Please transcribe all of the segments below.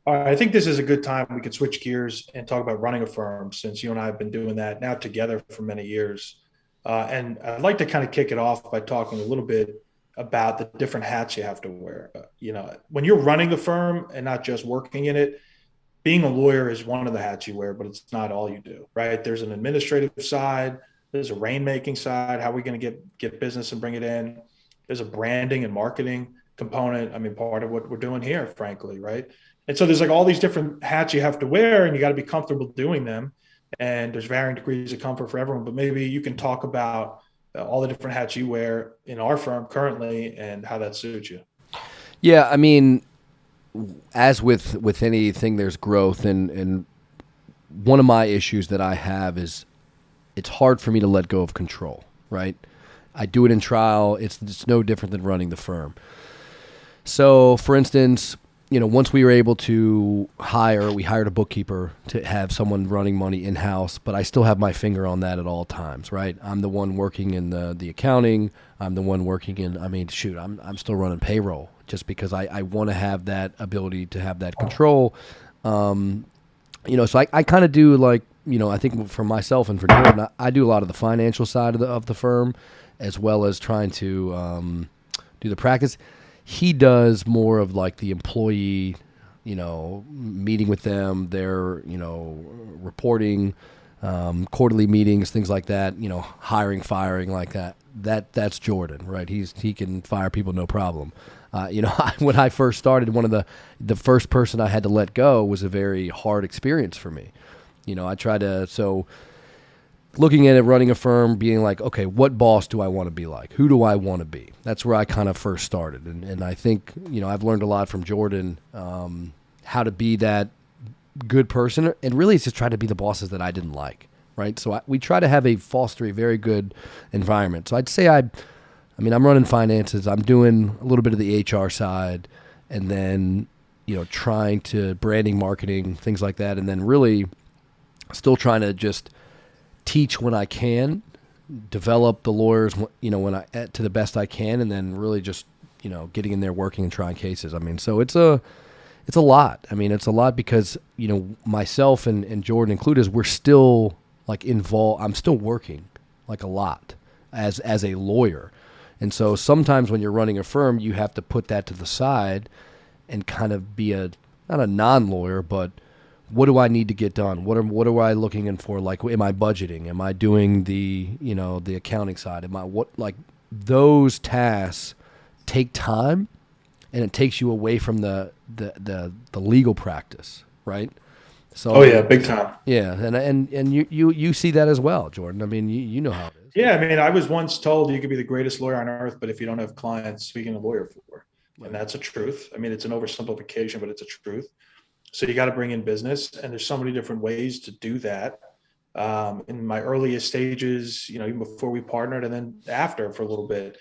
All right, I think this is a good time we could switch gears and talk about running a firm since you and I have been doing that now together for many years. And I'd like to kind of kick it off by talking a little bit about the different hats you have to wear. When you're running a firm and not just working in it, being a lawyer is one of the hats you wear, but it's not all you do, right? There's an administrative side, there's a rainmaking side. How are we going to get business and bring it in? There's a branding and marketing component. I mean, part of what we're doing here, frankly, right? And so there's like all these different hats you have to wear, and you got to be comfortable doing them. And there's varying degrees of comfort for everyone. But maybe you can talk about all the different hats you wear in our firm currently and how that suits you. Yeah, I mean, as with anything, there's growth, and one of my issues that I have is it's hard for me to let go of control. Right, I do it in trial. It's no different than running the firm. So, for instance, once we were able to we hired a bookkeeper to have someone running money in-house, but I still have my finger on that at all times, right? I'm the one working in the accounting. I'm the one working I'm still running payroll just because I want to have that ability to have that control. So I kind of do I think for myself and for Jordan, I do a lot of the financial side of the firm as well as trying to do the practice. He does more of like the employee, meeting with them, their, reporting, quarterly meetings, things like that, hiring, firing like that. That's Jordan, right? He can fire people no problem. When I first started, one of the first person I had to let go was a very hard experience for me. I tried to, so looking at it, running a firm, being like, okay, what boss do I want to be like? Who do I want to be? That's where I kind of first started. And I think, I've learned a lot from Jordan, how to be that good person. And really it's just try to be the bosses that I didn't like, right? So we try to foster a very good environment. So I'd say I'm running finances. I'm doing a little bit of the HR side and then, trying to branding, marketing, things like that. And then really still trying to just teach when I can, develop the lawyers, to the best I can, and then really just, getting in there, working and trying cases. So it's a lot. It's a lot because, myself and Jordan included, we're still like involved. I'm still working like a lot as a lawyer. And so sometimes when you're running a firm, you have to put that to the side and kind of be not a non-lawyer, but what do I need to get done? What am I looking in for? Like, am I budgeting? Am I doing the accounting side? Those tasks take time, and it takes you away from the legal practice, right? Oh, So yeah, big time. yeah, and you see that as well, Jordan. You know how it is. Yeah, I mean, I was once told you could be the greatest lawyer on earth, but if you don't have clients, speaking a lawyer for? And Right. that's a truth. I mean, it's an oversimplification, but it's a truth. So you got to bring in business, and there's so many different ways to do that. In my earliest stages, even before we partnered, and then after for a little bit,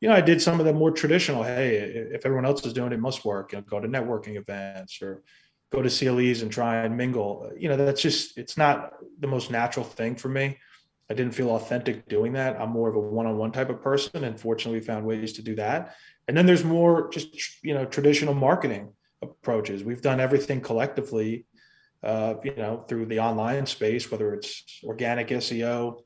I did some of the more traditional. Hey, if everyone else is doing it, it must work. Go to networking events or go to CLEs and try and mingle. That's just it's not the most natural thing for me. I didn't feel authentic doing that. I'm more of a one-on-one type of person, and fortunately, we found ways to do that. And then there's more just traditional marketing approaches. We've done everything collectively, through the online space, whether it's organic SEO,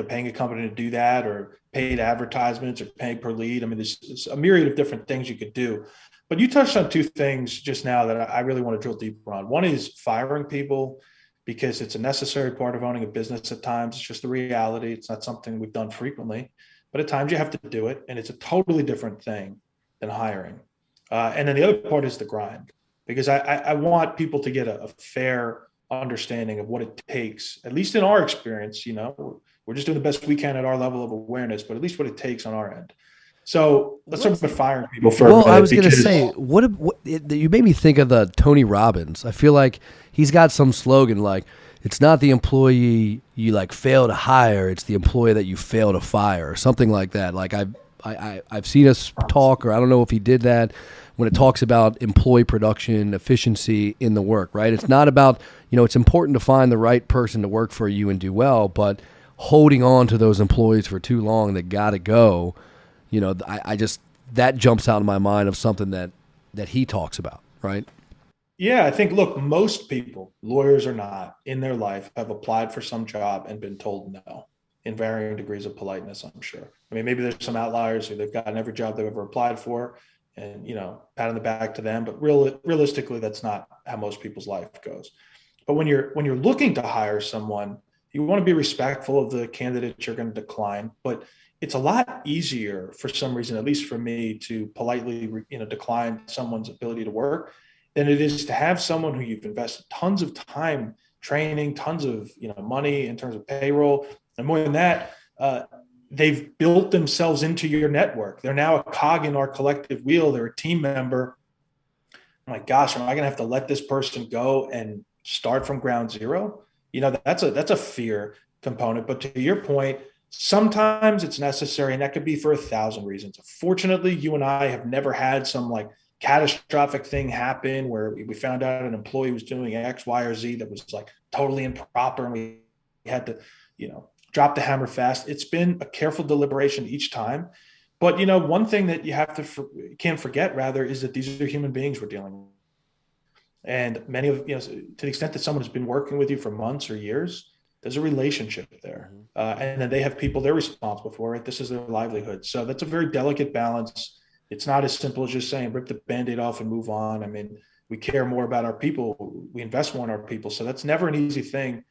paying a company to do that, or paid advertisements, or paying per lead. I mean, there's a myriad of different things you could do. But you touched on two things just now that I really want to drill deeper on. One is firing people because it's a necessary part of owning a business at times. It's just the reality. It's not something we've done frequently, but at times you have to do it. And it's a totally different thing than hiring. And then the other part is the grind, because I want people to get a fair understanding of what it takes, at least in our experience. We're just doing the best we can at our level of awareness, but at least what it takes on our end. So let's talk about firing people for a Well, I minute, was gonna because say, you made me think of the Tony Robbins. I feel like he's got some slogan like, "It's not the employee you like fail to hire; it's the employee that you fail to fire," or something like that. Like I've seen us talk, or I don't know if he did that when it talks about employee production efficiency in the work. Right? It's not about it's important to find the right person to work for you and do well, but holding on to those employees for too long that got to go. I just that jumps out in my mind of something that he talks about, right? Yeah, I think, look, most people, lawyers or not, in their life have applied for some job and been told no in varying degrees of politeness, I'm sure. I mean, maybe there's some outliers who they've gotten every job they've ever applied for and, pat on the back to them. But realistically, that's not how most people's life goes. But when you're looking to hire someone, you want to be respectful of the candidate you're going to decline. But it's a lot easier for some reason, at least for me, to politely, decline someone's ability to work than it is to have someone who you've invested tons of time training, tons of money in terms of payroll, and more than that, they've built themselves into your network. They're now a cog in our collective wheel. They're a team member. I'm like, gosh, am I going to have to let this person go and start from ground zero? That's a fear component. But to your point, sometimes it's necessary, and that could be for 1,000 reasons. Fortunately, you and I have never had some like catastrophic thing happen where we found out an employee was doing X, Y, or Z that was like totally improper, and we had to, drop the hammer fast. It's been a careful deliberation each time. But one thing that you can't forget rather is that these are human beings we're dealing with. And many of, to the extent that someone has been working with you for months or years, there's a relationship there. And then they have people they're responsible for, right? This is their livelihood. So that's a very delicate balance. It's not as simple as just saying, rip the Band-Aid off and move on. I mean, we care more about our people. We invest more in our people. So that's never an easy thing.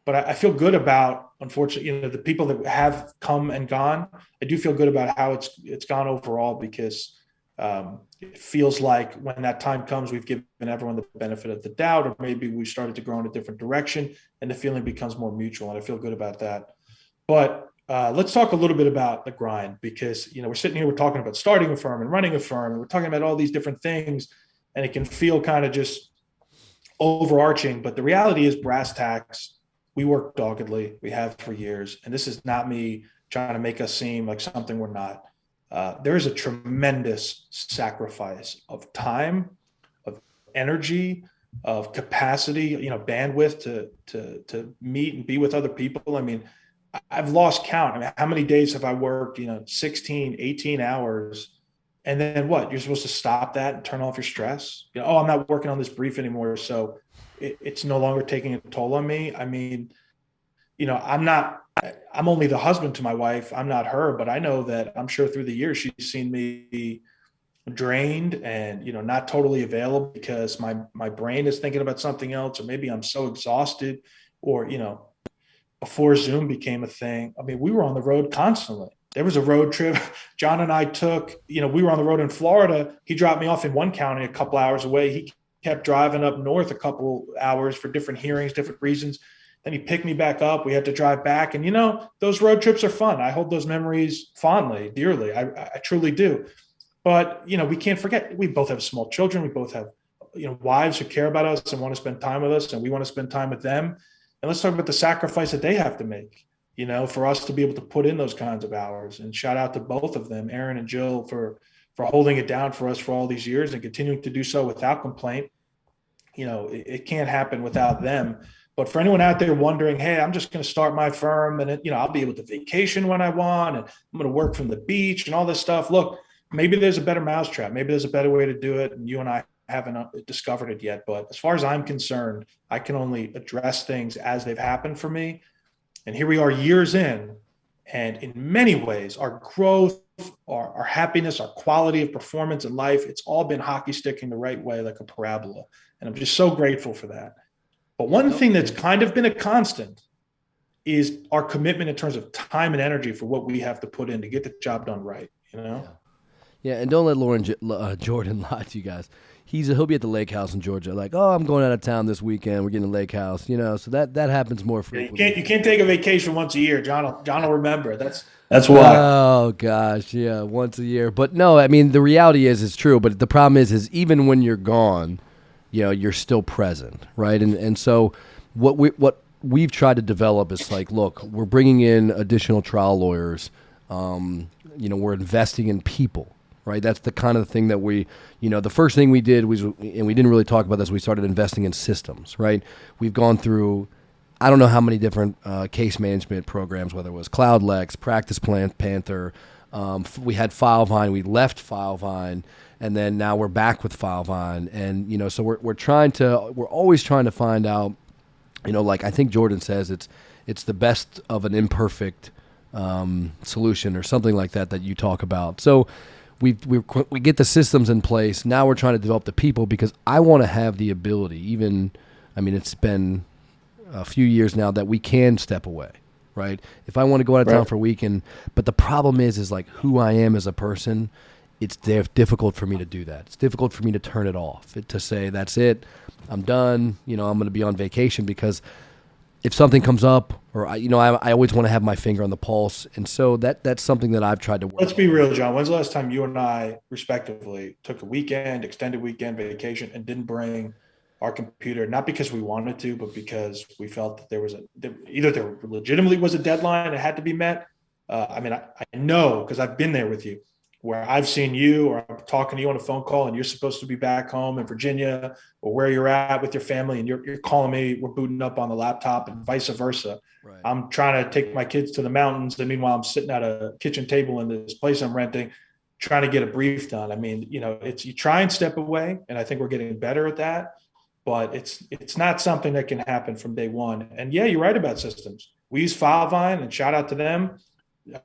But I feel good about, unfortunately, the people that have come and gone. I do feel good about how it's gone overall, because it feels like when that time comes, we've given everyone the benefit of the doubt, or maybe we started to grow in a different direction and the feeling becomes more mutual. And I feel good about that. But let's talk a little bit about the grind, because, we're sitting here, we're talking about starting a firm and running a firm, and we're talking about all these different things, and it can feel kind of just overarching. But the reality is, brass tacks, we work doggedly. We have for years. And this is not me trying to make us seem like something we're not. There is a tremendous sacrifice of time, of energy, of capacity, bandwidth to meet and be with other people. I mean, I've lost count. I mean, how many days have I worked, 16, 18 hours? And then what? You're supposed to stop that and turn off your stress? I'm not working on this brief anymore, so it's no longer taking a toll on me. I mean, I'm only the husband to my wife. I'm not her, but I know that I'm sure through the years she's seen me drained and, not totally available because my brain is thinking about something else, or maybe I'm so exhausted, or, before Zoom became a thing. I mean, we were on the road constantly. There was a road trip John and I took, we were on the road in Florida. He dropped me off in one county a couple hours away. He kept driving up north a couple hours for different hearings, different reasons. Then he picked me back up. We had to drive back. And, those road trips are fun. I hold those memories fondly, dearly. I truly do. But, we can't forget, we both have small children. We both have, wives who care about us and want to spend time with us, and we want to spend time with them. And let's talk about the sacrifice that they have to make, for us to be able to put in those kinds of hours. And shout out to both of them, Aaron and Jill, for holding it down for us for all these years and continuing to do so without complaint. It can't happen without them. But for anyone out there wondering, hey, I'm just going to start my firm and, I'll be able to vacation when I want, and I'm going to work from the beach and all this stuff. Look, maybe there's a better mousetrap. Maybe there's a better way to do it. And you and I haven't discovered it yet. But as far as I'm concerned, I can only address things as they've happened for me. And here we are years in. And in many ways, our growth, our happiness, our quality of performance in life, it's all been hockey sticking the right way, like a parabola. And I'm just so grateful for that. But one thing that's kind of been a constant is our commitment in terms of time and energy for what we have to put in to get the job done right, Yeah, and don't let Jordan lie to you guys. He'll be at the lake house in Georgia, like, I'm going out of town this weekend. We're getting a lake house, so that happens more frequently. You can't take a vacation once a year. John will remember. That's why. Oh gosh, yeah, once a year. But no, I mean, the reality is it's true. But the problem is even when you're gone, you're still present, right? And so what we've tried to develop is like, look, we're bringing in additional trial lawyers. We're investing in people. Right, that's the kind of thing that we, the first thing we did was, and we didn't really talk about this, we started investing in systems, right? We've gone through, I don't know how many different case management programs, whether it was CloudLex, Practice Panther, we had FileVine, we left FileVine, and then now we're back with Filevine, and so we're always trying to find out, like I think Jordan says, it's the best of an imperfect solution or something like that you talk about. So we get the systems in place. Now we're trying to develop the people, because I want to have the ability, it's been a few years now that we can step away, right? If I want to go out of town for a weekend, but the problem is like who I am as a person, it's difficult for me to do that. It's difficult for me to turn it off, to say, that's it, I'm done, I'm going to be on vacation, because if something comes up, or I always want to have my finger on the pulse. And so that's something that I've tried to work. Let's be real, John. When's the last time you and I respectively took a weekend, extended weekend vacation, and didn't bring our computer, not because we wanted to, but because we felt that either there legitimately was a deadline that had to be met. I know, because I've been there with you, where I've seen you, or I'm talking to you on a phone call and you're supposed to be back home in Virginia or where you're at with your family, and you're calling me, we're booting up on the laptop, and vice versa. Right. I'm trying to take my kids to the mountains, and meanwhile I'm sitting at a kitchen table in this place I'm renting, trying to get a brief done. You try and step away, and I think we're getting better at that, but it's not something that can happen from day one. And yeah, you're right about systems. We use Filevine, and shout out to them.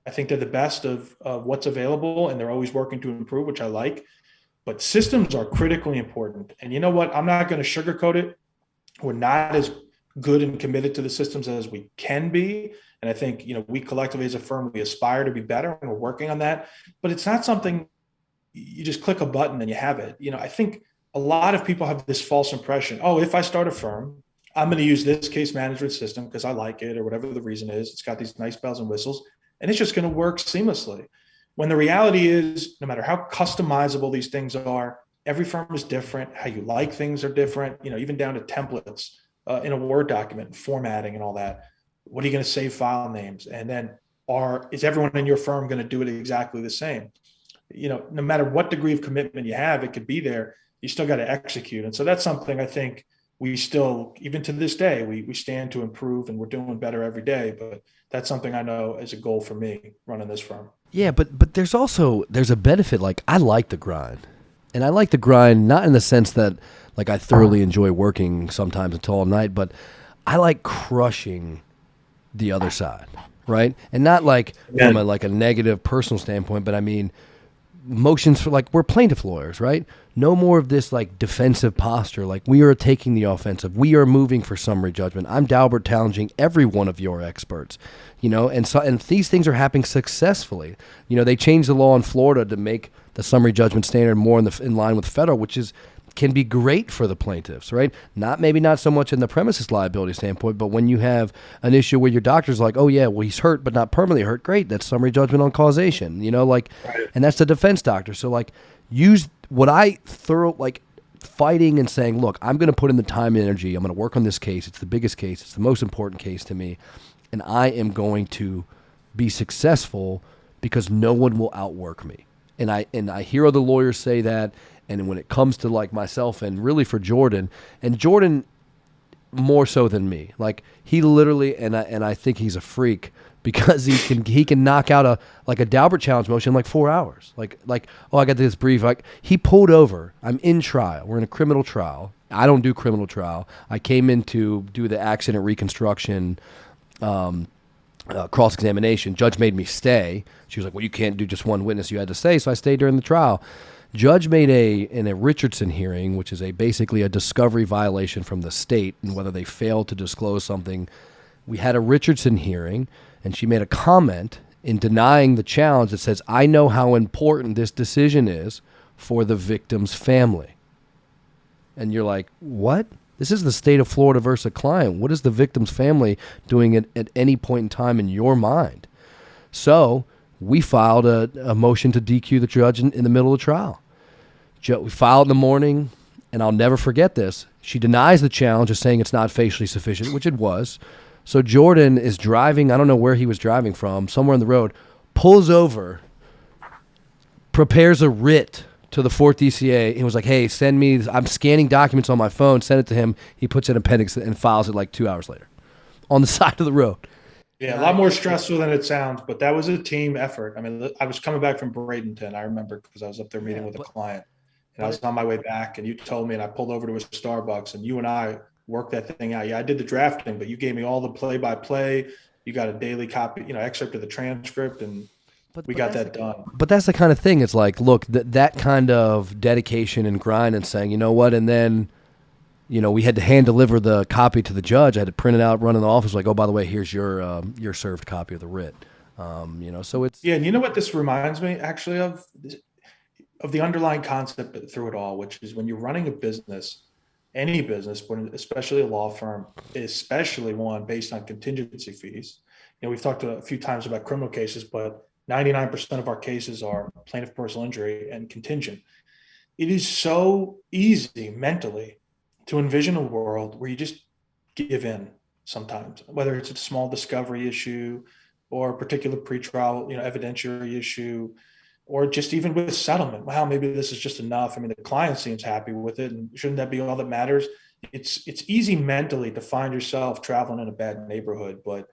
I think they're the best of what's available, and they're always working to improve, which I like. But systems are critically important. And you know what? I'm not going to sugarcoat it. We're not as good and committed to the systems as we can be. And I think, we collectively as a firm, we aspire to be better, and we're working on that. But it's not something you just click a button and you have it. I think a lot of people have this false impression. Oh, if I start a firm, I'm going to use this case management system because I like it, or whatever the reason is. It's got these nice bells and whistles, and it's just going to work seamlessly. When the reality is, no matter how customizable these things are, every firm is different. How you like things are different, even down to templates in a Word document, formatting and all that. What are you going to save file names? And then is everyone in your firm going to do it exactly the same? No matter what degree of commitment you have, it could be there. You still got to execute. And so that's something I think we still, even to this day, we stand to improve, and we're doing better every day. But that's something I know is a goal for me running this firm. Yeah, but there's a benefit. Like, I like the grind, and I like the grind not in the sense that like I thoroughly enjoy working sometimes until all night, but I like crushing the other side, right? And not like from a negative personal standpoint, but motions for, like, we're plaintiff lawyers, right? No more of this like defensive posture. Like, we are taking the offensive. We are moving for summary judgment. I'm Daubert challenging every one of your experts, and these things are happening successfully. They changed the law in Florida to make the summary judgment standard more in line with federal, which can be great for the plaintiffs, right? Maybe not so much in the premises liability standpoint, but when you have an issue where your doctor's like, oh yeah, well, he's hurt but not permanently hurt, great, that's summary judgment on causation, right. And that's the defense doctor. So like, use what I fighting and saying, look, I'm going to put in the time and energy, I'm going to work on this case, it's the biggest case, it's the most important case to me, and I am going to be successful because no one will outwork me. And I hear other lawyers say that. And when it comes to like myself, and really for Jordan, and Jordan more so than me, like he literally, and I think he's a freak because he can knock out a Daubert challenge motion in like 4 hours. Like, oh, I got this brief. Like, he pulled over. I'm in trial. We're in a criminal trial. I don't do criminal trial. I came in to do the accident reconstruction cross-examination. Judge made me stay. She was like, well, you can't do just one witness. You had to stay. So I stayed during the trial. Judge made in a Richardson hearing, which is basically a discovery violation from the state, and whether they failed to disclose something. We had a Richardson hearing, and she made a comment in denying the challenge that says, I know how important this decision is for the victim's family. And you're like, what? This is the state of Florida versus a client. What is the victim's family doing at any point in time in your mind? So we filed a motion to DQ the judge in the middle of the trial. We filed in the morning, and I'll never forget this. She denies the challenge of saying it's not facially sufficient, which it was. So Jordan is driving, I don't know where he was driving from, somewhere on the road, pulls over, prepares a writ to the 4th DCA. He was like, hey, send me, I'm scanning documents on my phone, send it to him. He puts it in appendix and files it like 2 hours later on the side of the road. Yeah, a lot more stressful than it sounds, but that was a team effort. I mean, I was coming back from Bradenton, I remember, because I was up there meeting with a client. And I was on my way back and you told me, and I pulled over to a Starbucks and you and I worked that thing out. Yeah, I did the drafting, but you gave me all the play by play. You got a daily copy, excerpt of the transcript, and we got that done. But that's the kind of thing. It's like, look, that kind of dedication and grind and saying, you know what, and then, we had to hand deliver the copy to the judge. I had to print it out, run in the office, like, oh, by the way, here's your served copy of the writ. So it's and you know what this reminds me actually of the underlying concept through it all, which is when you're running a business, any business, but especially a law firm, especially one based on contingency fees. We've talked a few times about criminal cases, but 99% of our cases are plaintiff personal injury and contingent. It is so easy mentally to envision a world where you just give in sometimes, whether it's a small discovery issue or a particular pretrial, evidentiary issue, or just even with settlement. Wow, maybe this is just enough. I mean, the client seems happy with it, and shouldn't that be all that matters? It's easy mentally to find yourself traveling in a bad neighborhood, but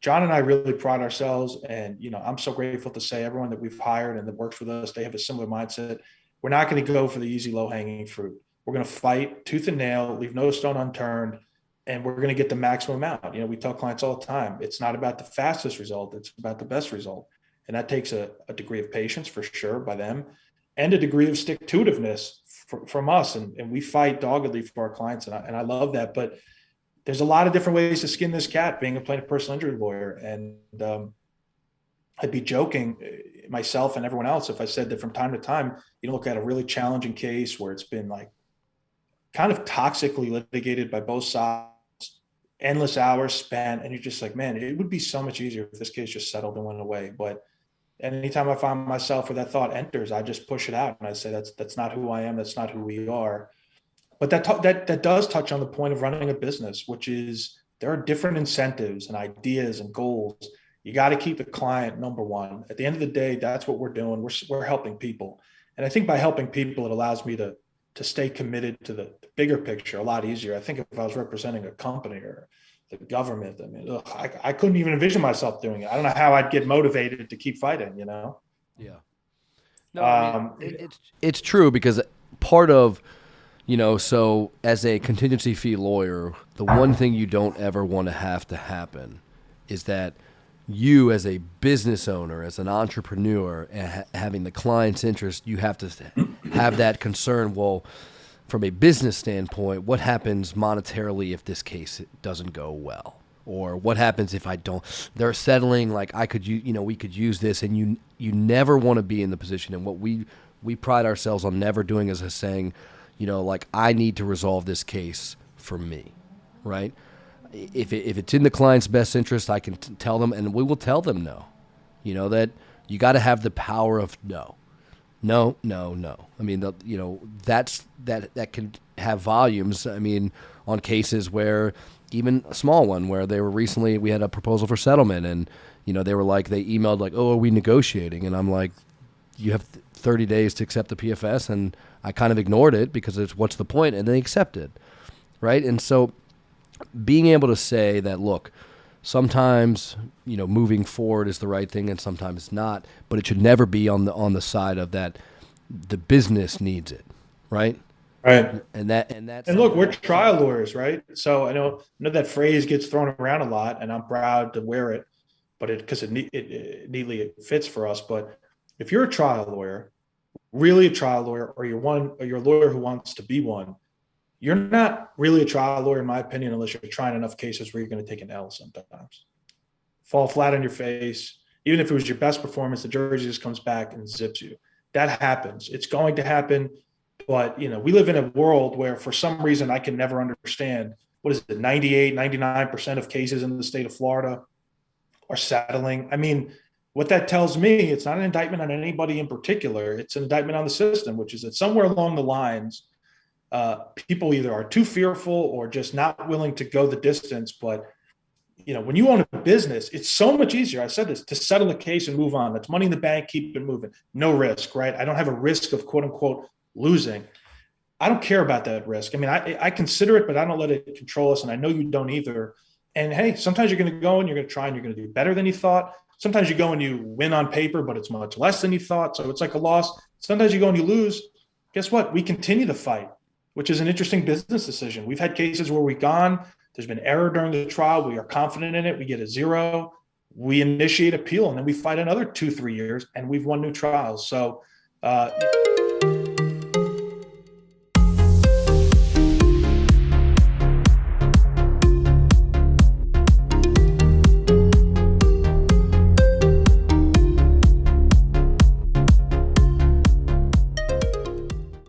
John and I really pride ourselves, and I'm so grateful to say everyone that we've hired and that works with us, they have a similar mindset. We're not going to go for the easy, low-hanging fruit. We're going to fight tooth and nail, leave no stone unturned, and we're going to get the maximum out. We tell clients all the time, it's not about the fastest result, it's about the best result. And that takes a degree of patience for sure by them, and a degree of stick-to-itiveness from us. And we fight doggedly for our clients. And I love that. But there's a lot of different ways to skin this cat being a plaintiff personal injury lawyer. And I'd be joking myself and everyone else if I said that from time to time, you look at a really challenging case where it's been like kind of toxically litigated by both sides, endless hours spent, and you're just like, man, it would be so much easier if this case just settled and went away. But anytime I find myself where that thought enters, I just push it out and I say, that's not who I am. That's not who we are. But that does touch on the point of running a business, which is there are different incentives and ideas and goals. You got to keep the client number one. At the end of the day, that's what we're doing. We're helping people. And I think by helping people, it allows me to stay committed to the bigger picture a lot easier. I think if I was representing a company or the government, I mean, I couldn't even envision myself doing it. I don't know how I'd get motivated to keep fighting, Yeah. No, I mean, it's true because part of, so as a contingency fee lawyer, the one thing you don't ever want to have to happen is that you as a business owner, as an entrepreneur, having the client's interest, you have to have that concern. Well, from a business standpoint, what happens monetarily if this case doesn't go well? Or what happens if I don't? They're settling like we could use this, and you never want to be in the position. And what we pride ourselves on never doing is saying, like I need to resolve this case for me, right? If it's in the client's best interest, I can tell them, and we will tell them no. That you got to have the power of no. No. I mean, that can have volumes. I mean, on cases where even a small one where we had a proposal for settlement, and they were like, they emailed like, oh, are we negotiating? And I'm like, you have 30 days to accept the PFS, and I kind of ignored it because it's what's the point, and they accepted, right? And so being able to say that, look, sometimes moving forward is the right thing and sometimes it's not, but it should never be on the side of that the business needs it, right? Right. And look, we're trial lawyers, right? So I know that phrase gets thrown around a lot, and I'm proud to wear it, but because it neatly fits for us. But if you're a trial lawyer, really a trial lawyer, or you're a lawyer who wants to be one, you're not really a trial lawyer, in my opinion, unless you're trying enough cases where you're going to take an L sometimes. Fall flat on your face. Even if it was your best performance, the jury just comes back and zips you. That happens. It's going to happen. But, we live in a world where for some reason I can never understand, what is it, 98, 99% of cases in the state of Florida are settling. I mean, what that tells me, it's not an indictment on anybody in particular. It's an indictment on the system, which is that somewhere along the lines, people either are too fearful or just not willing to go the distance. But, when you own a business, it's so much easier. I said this, to settle the case and move on. That's money in the bank, keep it moving. No risk, right? I don't have a risk of quote unquote losing. I don't care about that risk. I mean, I consider it, but I don't let it control us. And I know you don't either. And hey, sometimes you're going to go and you're going to try and you're going to do better than you thought. Sometimes you go and you win on paper, but it's much less than you thought. So it's like a loss. Sometimes you go and you lose, guess what? We continue the fight, which is an interesting business decision. We've had cases where we've gone, there's been error during the trial. We are confident in it. We get a 0. We initiate appeal, and then we fight another 2-3 years, and we've won new trials. So